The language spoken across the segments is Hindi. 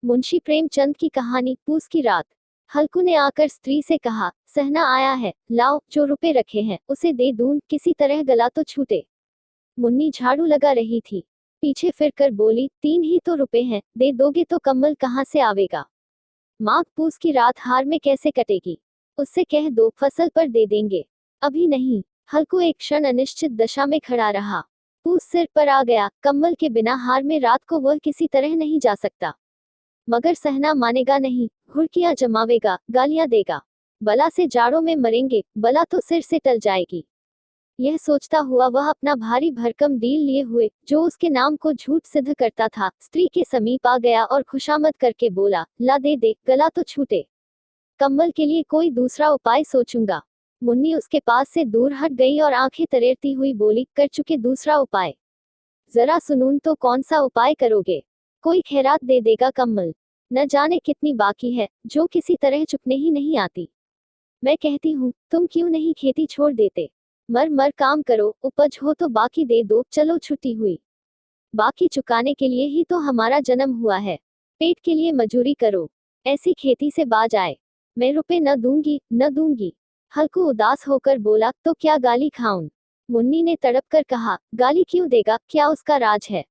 मुंशी प्रेमचंद की कहानी पूस की रात। हल्कू ने आकर स्त्री से कहा, सहना आया है, लाओ जो रुपए रखे हैं उसे दे दूं, किसी तरह गला तो छूटे। मुन्नी झाड़ू लगा रही थी, पीछे फिरकर बोली, 3 ही तो रुपए हैं, दे दोगे तो कम्बल कहाँ से आवेगा। माघ पूस की रात हार में कैसे कटेगी। उससे कह दो फसल पर दे देंगे। अभी नहीं। हल्कू एक क्षण अनिश्चित दशा में खड़ा रहा। पूस सिर पर आ गया, कम्बल के बिना हार में रात को वह किसी तरह नहीं जा सकता। मगर सहना मानेगा नहीं, घुड़कियां जमावेगा, गालियां देगा। बला से जाड़ों में मरेंगे, बला तो सिर से टल जाएगी। यह सोचता हुआ वह अपना भारी भरकम डील लिए हुए, जो उसके नाम को झूठ सिद्ध करता था, स्त्री के समीप आ गया और खुशामद करके बोला, ला दे दे, गला तो छूटे। कम्बल के लिए कोई दूसरा उपाय सोचूंगा। मुन्नी उसके पास से दूर हट गई और आंखें तरेरती हुई बोली, कर चुके दूसरा उपाय। जरा सुनूं तो कौन सा उपाय करोगे। कोई खैरात दे देगा कम्बल। न जाने कितनी बाकी है, जो किसी तरह चुकने ही नहीं आती। मैं कहती हूँ, तुम क्यों नहीं खेती छोड़ देते। मर मर काम करो, उपज हो तो बाकी दे दो, चलो छुट्टी हुई। बाकी चुकाने के लिए ही तो हमारा जन्म हुआ है। पेट के लिए मजूरी करो, ऐसी खेती से बाज आए। मैं रुपए न दूंगी, न दूंगी। हल्कू उदास होकर बोला, तो क्या गाली खाऊं। मुन्नी ने तड़प कर कहा, गाली क्यों देगा, क्या उसका राज है।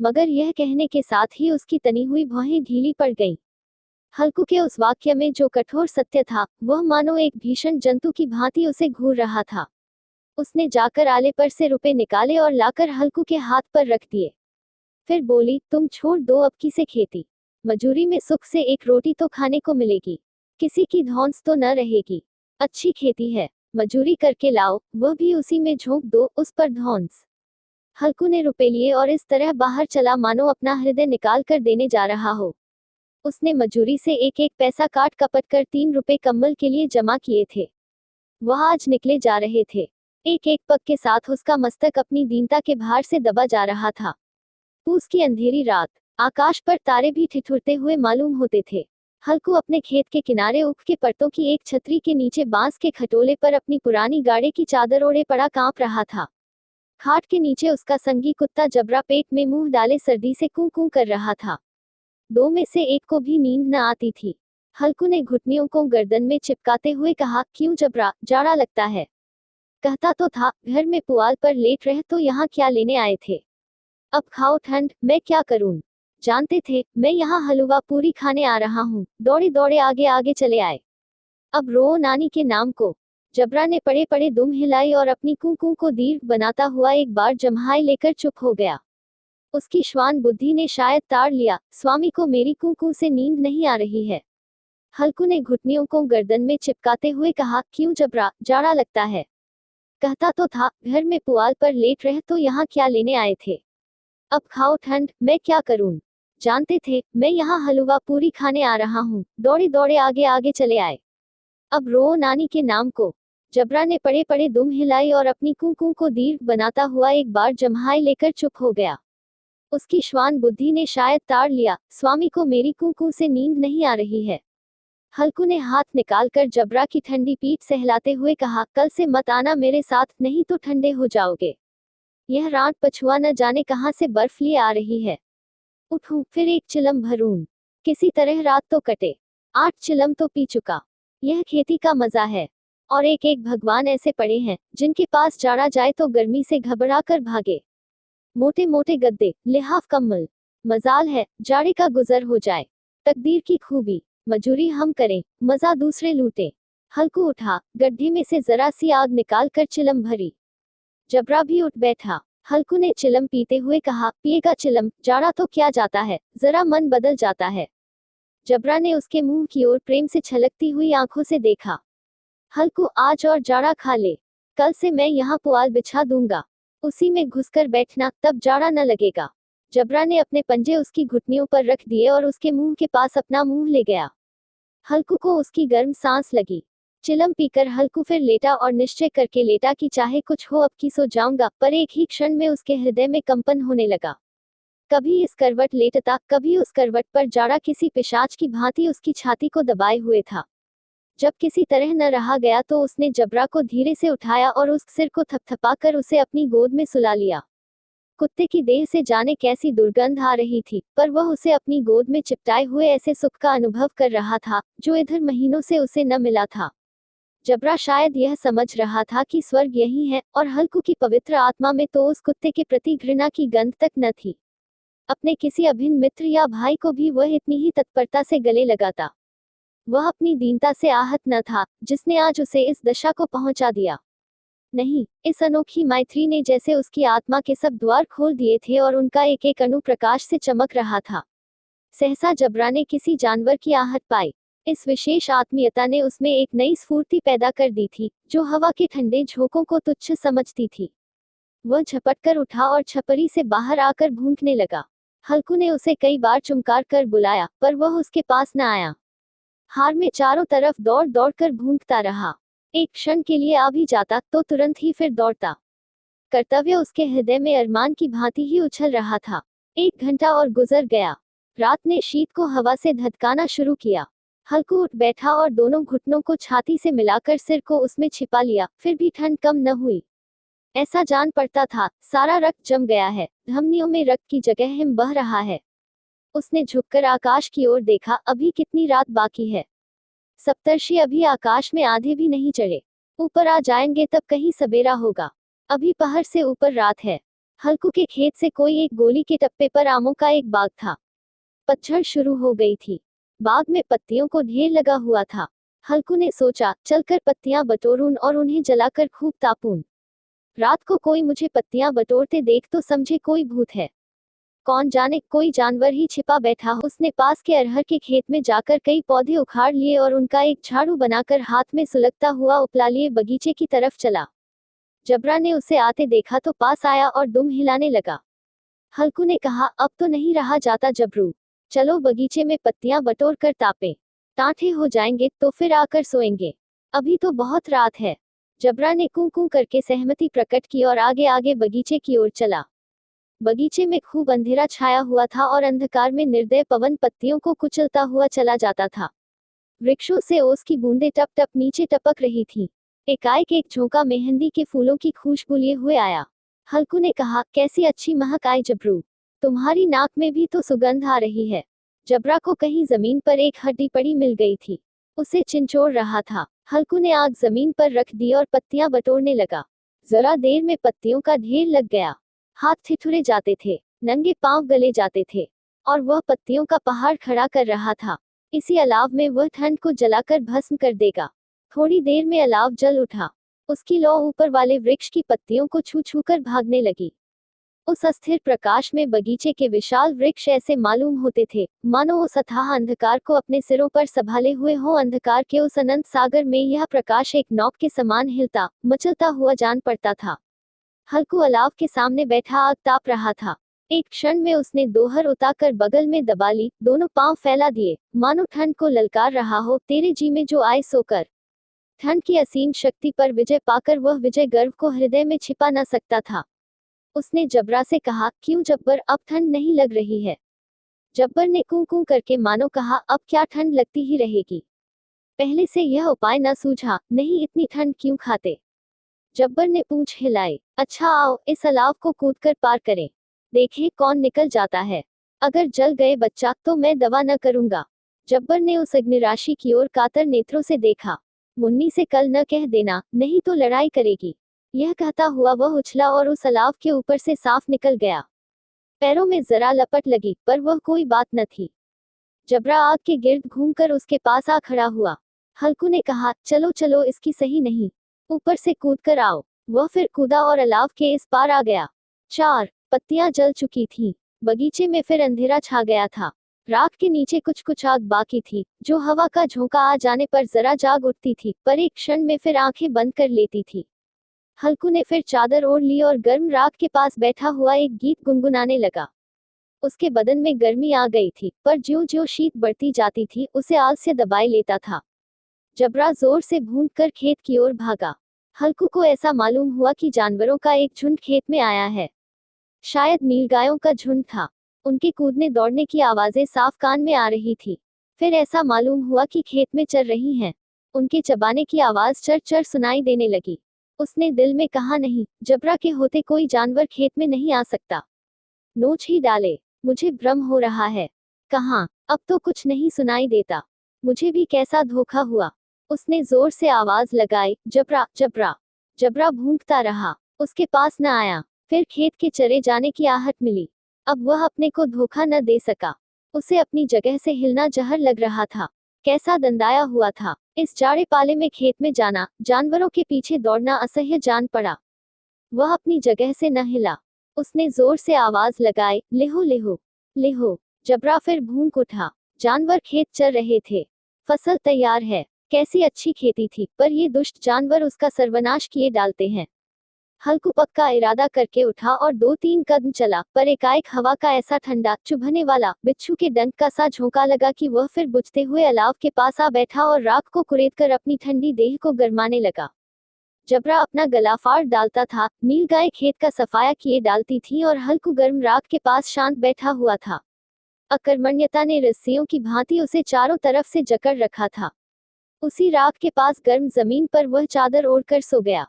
मगर यह कहने के साथ ही उसकी तनी हुई भौहें ढीली पड़ गईं। हल्कू के उस वाक्य में जो कठोर सत्य था, वह मानो एक भीषण जंतु की भांति उसे घूर रहा था। उसने जाकर आले पर से रुपए निकाले और लाकर हल्कू के हाथ पर रख दिए। फिर बोली, तुम छोड़ दो अब की से खेती। मजूरी में सुख से एक रोटी तो खाने को मिलेगी, किसी की धौंस तो न रहेगी। अच्छी खेती है, मजूरी करके लाओ, वह भी उसी में झोंक दो, उस पर धौंस। हल्कू ने रुपए लिए और इस तरह बाहर चला मानो अपना हृदय निकाल कर देने जा रहा हो। उसने मजूरी से एक एक पैसा काट कपट कर 3 रुपए कम्बल के लिए जमा किए थे। वह आज निकले जा रहे थे। एक एक पग के साथ उसका मस्तक अपनी दीनता के भार से दबा जा रहा था। पूस की अंधेरी रात, आकाश पर तारे भी ठिठुरते हुए मालूम होते थे। हल्कू अपने खेत के किनारे ऊख के पत्तों की एक छतरी के नीचे बांस के खटोले पर अपनी पुरानी गाड़े की चादर ओढ़े पड़ा कांप रहा था। खाट के नीचे उसका संगी कुत्ता जबरा पेट में मुंह डाले सर्दी से कूं कूं कर रहा था। दो में से एक को भी नींद न आती थी। हल्कू ने घुटनियों को गर्दन में चिपकाते हुए कहा, क्यों जबरा, जाड़ा लगता है। कहता तो था, घर में पुआल पर लेट रहे तो यहाँ क्या लेने आए थे। अब खाओ ठंड, मैं क्या करूं। जानते थे, मैं यहाँ हलवा पूरी खाने आ रहा हूँ। दौड़े दौड़े आगे आगे चले आए। अब रो नानी के नाम को। जबरा ने पड़े पड़े दुम हिलाई और अपनी कूकू को दीर्घ बनाता हुआ एक बार जम्हाई लेकर चुप हो गया। उसकी श्वान बुद्धि ने शायद ताड़ लिया, स्वामी को मेरी कूकू से नींद नहीं आ रही है। हल्कू ने घुटनियों को गर्दन में चिपकाते हुए कहा, क्यों जबरा, जाड़ा लगता है। कहता तो था, घर में पुआल पर लेट रहे तो यहाँ क्या लेने आए थे। अब खाओ ठंड, मैं क्या करूं। जानते थे, मैं यहाँ हलवा पूरी खाने आ रहा हूँ। दौड़े दौड़े आगे आगे चले आए। अब रो नानी के नाम को। जबरा ने पड़े पड़े दुम हिलाई और अपनी कूकू को दीर्घ बनाता हुआ एक बार जम्हाई लेकर चुप हो गया। उसकी श्वान बुद्धि ने शायद ताड़ लिया, स्वामी को मेरी कूकू से नींद नहीं आ रही है। हल्कू ने हाथ निकालकर जबरा की ठंडी पीठ सहलाते हुए कहा, कल से मत आना मेरे साथ, नहीं तो ठंडे हो जाओगे। यह रात पछुआ न जाने कहां से बर्फ लिए आ रही है। उठूं, फिर एक चिलम भरूं, किसी तरह रात तो कटे। 8 चिलम तो पी चुका। यह खेती का मजा है। और एक एक भगवान ऐसे पड़े हैं, जिनके पास जाड़ा जाए तो गर्मी से घबरा कर भागे। मोटे मोटे गद्दे, लिहाफ कम्बल। मजाल है, जाड़े का गुजर हो जाए। तकदीर की खूबी, मजूरी हम करें, मजा दूसरे लूटे। हल्कू उठा, गड्ढे में से जरा सी आग निकाल कर चिलम भरी। जबरा भी उठ बैठा। हल्कू ने चिलम पीते हुए कहा, पिएगा चिलम, जाड़ा तो क्या जाता है, जरा मन बदल जाता है। जबरा ने उसके मुंह की ओर प्रेम से छलकती हुई आंखों से देखा। हल्कू, आज और जाड़ा खा ले। कल से मैं यहाँ पुआल बिछा दूंगा, उसी में घुसकर बैठना, तब जाड़ा न लगेगा। जबरा ने अपने पंजे उसकी घुटनियों पर रख दिए और उसके मुंह के पास अपना मुंह ले गया। हल्कू को उसकी गर्म सांस लगी। चिलम पीकर हल्कू फिर लेटा और निश्चय करके लेटा कि चाहे कुछ हो अब की सो जाऊंगा, पर एक ही क्षण में उसके हृदय में कंपन होने लगा। कभी इस करवट लेटता, कभी उस करवट पर जाड़ा किसी पिशाच की भांति उसकी छाती को दबाए हुए था। जब किसी तरह न रहा गया तो उसने जबरा को धीरे से उठाया और उस सिर को थपथपाकर उसे अपनी गोद में सुला लिया। कुत्ते की देह से जाने कैसी दुर्गंध आ रही थी, पर वह उसे अपनी गोद में चिपटाए हुए ऐसे सुख का अनुभव कर रहा था जो इधर महीनों से उसे न मिला था। जबरा शायद यह समझ रहा था कि स्वर्ग यही है, और हल्कू की पवित्र आत्मा में तो उस कुत्ते के प्रति घृणा की गंध तक न थी। अपने किसी अभिन्न मित्र या भाई को भी वह इतनी ही तत्परता से गले लगाता। वह अपनी दीनता से आहत न था, जिसने आज उसे इस दशा को पहुंचा दिया। नहीं, इस अनोखी मैत्री ने जैसे उसकी आत्मा के सब द्वार खोल दिए थे और उनका एक एक अणु प्रकाश से चमक रहा था। सहसा जबरा ने किसी जानवर की आहट पाई। इस विशेष आत्मीयता ने उसमें एक नई स्फूर्ति पैदा कर दी थी, जो हवा के ठंडे झोंकों को तुच्छ समझती थी। वह झपट कर उठा और छपरी से बाहर आकर भूंकने लगा। हल्कू ने उसे कई बार चुमकार कर बुलाया, पर वह उसके पास न आया। हार में चारों तरफ दौड़ दौड़ कर भूंकता रहा। एक क्षण के लिए आ भी जाता तो तुरंत ही फिर दौड़ता। कर्तव्य उसके हृदय में अरमान की भांति ही उछल रहा था। 1 घंटा और गुजर गया। रात ने शीत को हवा से धधकाना शुरू किया। हल्कू उठ बैठा और दोनों घुटनों को छाती से मिलाकर सिर को उसमें छिपा लिया, फिर भी ठंड कम न हुई। ऐसा जान पड़ता था सारा रक्त जम गया है, धमनियों में रक्त की जगह हिम बह रहा है। उसने झुककर आकाश की ओर देखा। अभी कितनी रात बाकी है। सप्तर्षि अभी आकाश में आधे भी नहीं चढ़े। ऊपर आ जाएंगे तब कहीं सवेरा होगा। अभी पहर से ऊपर रात है। हल्कू के खेत से कोई एक गोली के टप्पे पर आमों का एक बाग था। पतझड़ शुरू हो गई थी। बाग में पत्तियों को ढेर लगा हुआ था। हल्कू ने सोचा, चलकर पत्तियां बटोरूं और उन्हें जलाकर खूब तापूं। रात को कोई मुझे पत्तियां बटोरते देख तो समझे कोई भूत है। कौन जाने कोई जानवर ही छिपा बैठा हो। उसने पास के अरहर के खेत में जाकर कई पौधे उखाड़ लिए और उनका एक झाड़ू बनाकर हाथ में सुलगता हुआ उपला लिए बगीचे की तरफ चला। जबरा ने उसे आते देखा तो पास आया और दुम हिलाने लगा। हल्कू ने कहा, अब तो नहीं रहा जाता जबरू, चलो बगीचे में पत्तियां बटोर कर तापें। टाँठे हो जाएंगे तो फिर आकर सोएंगे। अभी तो बहुत रात है। जबरा ने कूं कूं करके सहमति प्रकट की और आगे आगे बगीचे की ओर चला। बगीचे में खूब अंधेरा छाया हुआ था और अंधकार में निर्दय पवन पत्तियों को कुचलता हुआ चला जाता था। वृक्षों से ओस की बूंदें टप टप नीचे टपक रही थीं। एकाएक एक झोंका मेहंदी के फूलों की खुशबू लिए हुए आया। हल्कू ने कहा, कैसी अच्छी महक आई जबरू, तुम्हारी नाक में भी तो सुगंध आ रही है। जबरा को कहीं जमीन पर एक हड्डी पड़ी मिल गई थी। उसे चिंचोड़ रहा था। हल्कू ने आग जमीन पर रख दी और पत्तियां बटोरने लगा। जरा देर में पत्तियों का ढेर लग गया। हाथ ठिठुरे जाते थे, नंगे पांव गले जाते थे, और वह पत्तियों का पहाड़ खड़ा कर रहा था। इसी अलाव में वह ठंड को जलाकर भस्म कर देगा। थोड़ी देर में अलाव जल उठा। उसकी लौ ऊपर वाले वृक्ष की पत्तियों को छू छू कर भागने लगी। उस अस्थिर प्रकाश में बगीचे के विशाल वृक्ष ऐसे मालूम होते थे मानो उस अथाह अंधकार को अपने सिरों पर संभाले हुए हो। अंधकार के उस अनंत सागर में यह प्रकाश एक नौक के समान हिलता मचलता हुआ जान पड़ता था। हल्कू अलाव के सामने बैठा आग ताप रहा था। एक क्षण में उसने दोहर उतारकर बगल में दबा ली, दोनों पांव फैला दिए, मानो ठंड को ललकार रहा हो, तेरे जी में जो आए सो कर। ठंड की असीम शक्ति पर विजय पाकर वह विजय गर्व को हृदय में छिपा न सकता था। उसने जबरा से कहा, क्यों जब्बर, अब ठंड नहीं लग रही है? जब्बर ने कूं कूं करके मानो कहा, अब क्या ठंड लगती ही रहेगी। पहले से यह उपाय न सूझा, नहीं इतनी ठंड क्यों खाते? जब्बर ने पूंछ हिलाई। अच्छा आओ, इस अलाव को कूदकर पार करें, देखें कौन निकल जाता है। अगर जल गए बच्चा तो मैं दवा न करूंगा। जब्बर ने उस अग्निराशि की ओर कातर नेत्रों से देखा। मुन्नी से कल न कह देना, नहीं तो लड़ाई करेगी। यह कहता हुआ वह उछला और उस अलाव के ऊपर से साफ निकल गया। पैरों में जरा लपट लगी, पर वह कोई बात न थी। जबरा आग के गिर्द घूमकर उसके पास आ खड़ा हुआ। हल्कू ने कहा, चलो चलो, इसकी सही नहीं, ऊपर से कूद कर आओ। वह फिर कूदा और अलाव के इस पार आ गया। 4 पत्तियां जल चुकी थीं। बगीचे में फिर अंधेरा छा गया था। राख के नीचे कुछ कुछ आग बाकी थी, जो हवा का झोंका आ जाने पर जरा जाग उठती थी, पर एक क्षण में फिर आंखें बंद कर लेती थी। हल्कू ने फिर चादर ओढ़ ली और गर्म राख के पास बैठा हुआ एक गीत गुनगुनाने लगा। उसके बदन में गर्मी आ गई थी, पर ज्यों ज्यों शीत बढ़ती जाती थी उसे आलस्य दबाए लेता था। जबरा जोर से भूंद कर खेत की ओर भागा। हल्कू को ऐसा मालूम हुआ कि जानवरों का एक झुंड खेत में आया है। शायद नीलगायों का झुंड था। उनके कूदने दौड़ने की आवाजें साफ कान में आ रही थी। फिर ऐसा मालूम हुआ कि खेत में चर रही हैं। उनके चबाने की आवाज चर चर सुनाई देने लगी। उसने दिल में कहा, नहीं, जबरा के होते कोई जानवर खेत में नहीं आ सकता। नोच ही डाले। मुझे भ्रम हो रहा है। कहाँ? अब तो कुछ नहीं सुनाई देता। मुझे भी कैसा धोखा हुआ। उसने जोर से आवाज लगाई, जबरा जबरा। जबरा भूंकता रहा। उसके पास न आया। फिर खेत के चरे जाने की आहट मिली। अब वह अपने को धोखा न दे सका। उसे अपनी जगह से हिलना जहर लग रहा था। कैसा दंदाया हुआ था। इस जाड़े पाले में खेत में जाना, जानवरों के पीछे दौड़ना असह्य जान पड़ा। वह अपनी जगह से न हिला। उसने जोर से आवाज लगाई, लेहो लेहो लेहो। जबरा फिर भूंक उठा। जानवर खेत चर रहे थे। फसल तैयार है। कैसी अच्छी खेती थी, पर ये दुष्ट जानवर उसका सर्वनाश किए डालते हैं। हल्कू पक्का इरादा करके उठा और 2-3 कदम चला, पर एकाएक हवा का ऐसा ठंडा, चुभने वाला, बिच्छू के डंक का सा झोंका लगा कि वह फिर बुझते हुए अलाव के पास आ बैठा और राख को कुरेदकर अपनी ठंडी देह को गरमाने लगा। जबरा अपना गला फाड़ डालता था, नीलगाय खेत का सफाया किए डालती थी और हल्कू गर्म राख के पास शांत बैठा हुआ था। अकर्मण्यता ने रस्सियों की भांति उसे चारों तरफ से जकड़ रखा था। उसी राख के पास गर्म जमीन पर वह चादर ओढ़कर सो गया।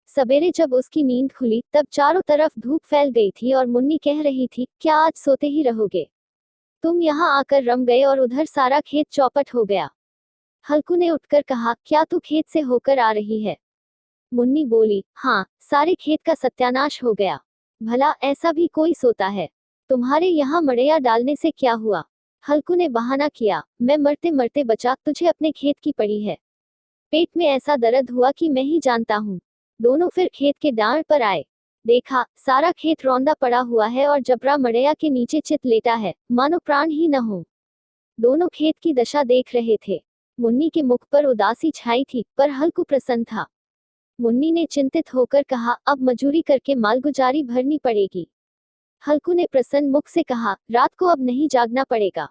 सवेरे जब उसकी नींद खुली, तब चारों तरफ धूप फैल गई थी और मुन्नी कह रही थी, क्या आज सोते ही रहोगे? तुम यहाँ आकर रम गए और उधर सारा खेत चौपट हो गया। हल्कू ने उठकर कहा, क्या तू खेत से होकर आ रही है? मुन्नी बोली, हाँ, सारे खेत का सत्यानाश हो गया। भला ऐसा भी कोई सोता है? तुम्हारे यहाँ मड़ैया डालने से क्या हुआ? हल्कू ने बहाना किया, मैं मरते मरते बचा, तुझे अपने खेत की पड़ी है। पेट में ऐसा दर्द हुआ कि मैं ही जानता हूँ। दोनों फिर खेत के डांड पर आए। देखा, सारा खेत रौंदा पड़ा हुआ है और जबरा मड़ैया के नीचे चित लेटा है, मानो प्राण ही न हो। दोनों खेत की दशा देख रहे थे। मुन्नी के मुख पर उदासी छाई थी, पर हल्कू प्रसन्न था। मुन्नी ने चिंतित होकर कहा, अब मजूरी करके मालगुजारी भरनी पड़ेगी। हल्कू ने प्रसन्न मुख से कहा, रात को अब नहीं जागना पड़ेगा।